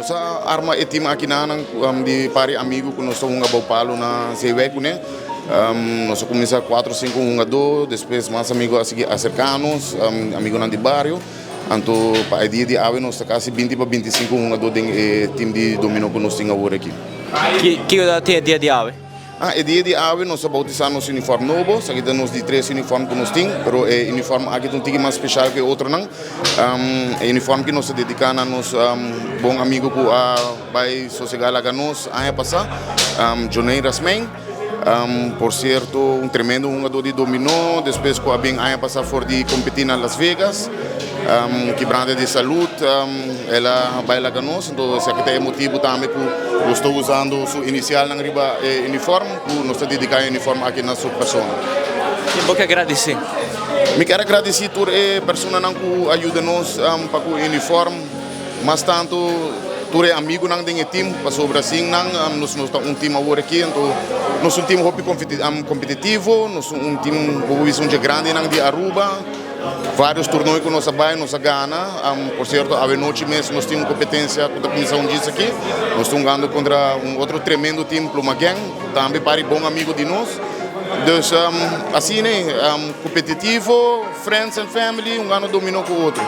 nossa arma é time aqui na de pare amigo que nós somos um palo na Zeweco, né? Nós começamos 4 5 jogadores, depois mais amigos cercanos, amigos de bairro. Então, para a dia de hoje, nós estamos quase 20 para 25 jogadores do time de dominó que nós temos agora aqui. Que é dia de hoje? E dia de hoje nós bautizamos nosso uniforme novo, aqui temos de 3 uniformes que nós temos, mas o uniforme aqui é um pouquinho mais especial que outro não. O uniforme que nós dedicamos a nosso bom amigo que vai sossegar lá nós ano passado, Johnny Rasmen. Por certo, um tremendo jogador de dominó, depois que bem ano passado for de competir na Las Vegas, quebrada de saúde, ela vai lá conosco, então esse aqui é o motivo também que eu estou usando o inicial na riba uniforme, que nós estamos dedicando o uniforme aqui na sua pessoa. E vou agradecer. Me quero agradecer a todas as pessoas que ajudam-nos para o uniforme, mas tanto todos os amigos do time, para sobre assim, nós temos um time agora aqui, então nós somos um time competitivo, nós somos um time grande de Aruba, vários torneios que nós ganhamos, por certo, a noite mesmo nós temos competência com a comissão disso aqui, nós estamos ganhando contra outro tremendo time, Plumagen, também para bom amigo de nós. Então, assim, competitivo, friends and family, ano dominou com o outro.